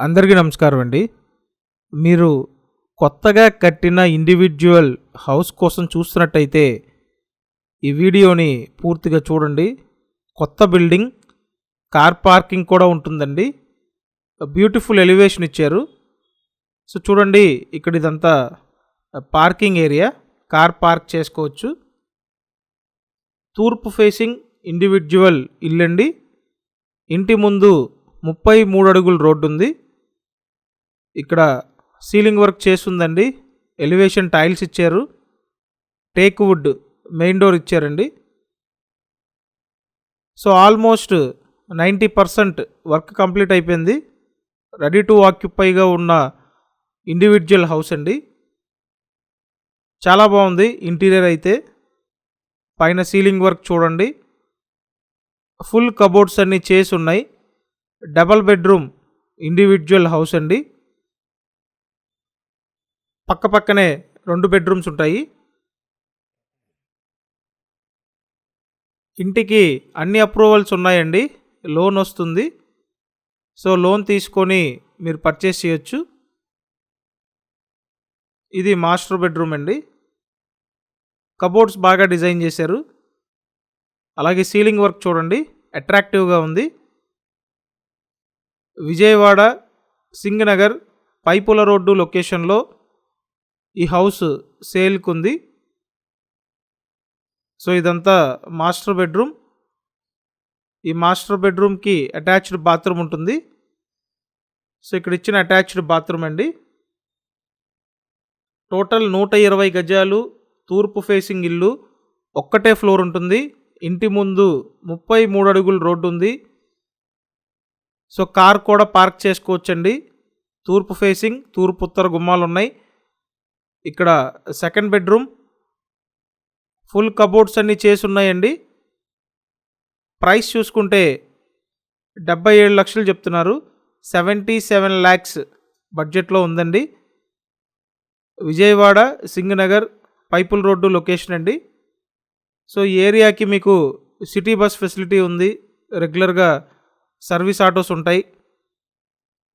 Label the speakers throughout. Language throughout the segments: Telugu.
Speaker 1: అందరికీ నమస్కారం అండి. మీరు కొత్తగా కట్టిన ఇండివిడ్యువల్ హౌస్ కోసం చూస్తున్నట్టయితే ఈ వీడియోని పూర్తిగా చూడండి. కొత్త బిల్డింగ్, కార్ పార్కింగ్ కూడా ఉంటుందండి. బ్యూటిఫుల్ ఎలివేషన్ ఇచ్చారు. సో చూడండి, ఇక్కడ ఇదంతా పార్కింగ్ ఏరియా, కార్ పార్క్ చేసుకోవచ్చు. తూర్పు ఫేసింగ్ ఇండివిడ్యువల్ ఇల్లండి. ఇంటి ముందు 33 అడుగుల రోడ్డు ఉంది. ఇక్కడ సీలింగ్ వర్క్ చేస్తుందండి. ఎలివేషన్ టైల్స్ ఇచ్చారు. టేక్ వుడ్ మెయిన్ డోర్ ఇచ్చారండి. సో ఆల్మోస్ట్ 90% వర్క్ కంప్లీట్ అయిపోయింది. రెడీ టు ఆక్యుపైగా ఉన్న ఇండివిడ్యువల్ హౌస్ అండి. చాలా బాగుంది ఇంటీరియర్ అయితే. పైన సీలింగ్ వర్క్ చూడండి. ఫుల్ కబోర్డ్స్ అన్నీ చేసి ఉన్నాయి. డబల్ బెడ్రూమ్ ఇండివిడ్యువల్ హౌస్ అండి. పక్కనే 2 బెడ్రూమ్స్ ఉంటాయి. ఇంటికి అన్ని అప్రూవల్స్ ఉన్నాయండి. లోన్ వస్తుంది. సో లోన్ తీసుకొని మీరు పర్చేస్ చేయొచ్చు. ఇది మాస్టర్ బెడ్రూమ్ అండి. కబోర్డ్స్ బాగా డిజైన్ చేశారు. అలాగే సీలింగ్ వర్క్ చూడండి, అట్రాక్టివ్గా ఉంది. విజయవాడ సింగనగర్ పైపుల రోడ్డు లొకేషన్లో ఈ హౌస్ సేల్కి ఉంది. సో ఇదంతా మాస్టర్ బెడ్రూమ్. ఈ మాస్టర్ బెడ్రూమ్కి అటాచ్డ్ బాత్రూమ్ ఉంటుంది. సో ఇక్కడ ఇచ్చిన అటాచ్డ్ బాత్రూమ్ అండి. టోటల్ 120 గజాలు, తూర్పు ఫేసింగ్ ఇల్లు, ఒక్కటే ఫ్లోర్ ఉంటుంది. ఇంటి ముందు 33 అడుగుల రోడ్డు ఉంది. సో కార్ కూడా పార్క్ చేసుకోవచ్చండి. తూర్పు ఫేసింగ్, తూర్పు ఉత్తర గుమ్మాలు ఉన్నాయి. ఇక్కడ సెకండ్ బెడ్రూమ్, ఫుల్ కబోర్డ్స్ అన్నీ చేసి ఉన్నాయండి. ప్రైస్ చూసుకుంటే 77 లక్షలు చెప్తున్నారు. 77 lakhs బడ్జెట్లో ఉందండి. విజయవాడ సింగనగర్ పైపుల్ రోడ్డు లొకేషన్ అండి. సో ఈ ఏరియాకి మీకు సిటీ బస్ ఫెసిలిటీ ఉంది. రెగ్యులర్గా సర్వీస్ ఆటోస్ ఉంటాయి.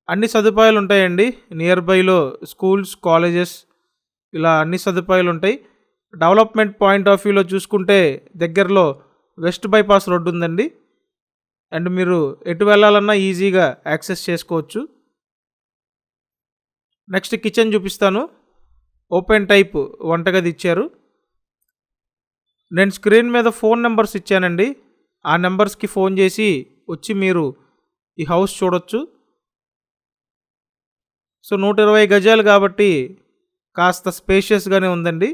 Speaker 1: అన్ని సదుపాయాలు ఉంటాయండి. నియర్ బైలో స్కూల్స్, కాలేజెస్, ఇలా అన్ని సదుపాయాలు ఉంటాయి. డెవలప్మెంట్ పాయింట్ ఆఫ్ వ్యూలో చూసుకుంటే దగ్గరలో వెస్ట్ బైపాస్ రోడ్డు ఉందండి. అండ్ మీరు ఎటు వెళ్ళాలన్నా ఈజీగా యాక్సెస్ చేసుకోవచ్చు. నెక్స్ట్ కిచెన్ చూపిస్తాను. ఓపెన్ టైప్ వంటగది ఇచ్చారు. నేను స్క్రీన్ మీద ఫోన్ నెంబర్స్ ఇచ్చానండి. ఆ నెంబర్స్కి ఫోన్ చేసి వచ్చి మీరు ఈ హౌస్ చూడొచ్చు. సో 120 గజాలు కాబట్టి కాస్త స్పేషియస్గానే ఉందండి.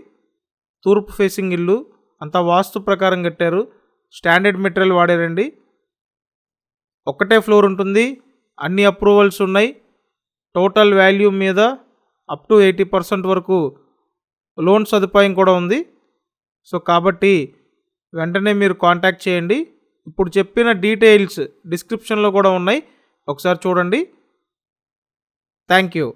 Speaker 1: తూర్పు ఫేసింగ్ ఇల్లు, అంతా వాస్తు ప్రకారం కట్టారు. స్టాండర్డ్ మెటీరియల్ వాడారండి. ఒక్కటే ఫ్లోర్ ఉంటుంది. అన్ని అప్రూవల్స్ ఉన్నాయి. టోటల్ వాల్యూ మీద అప్ టు 80% వరకు లోన్ సదుపాయం కూడా ఉంది. సో కాబట్టి వెంటనే మీరు కాంటాక్ట్ చేయండి. ఇప్పుడు చెప్పిన డీటెయిల్స్ డిస్క్రిప్షన్లో కూడా ఉన్నాయి. ఒకసారి చూడండి. Thank you.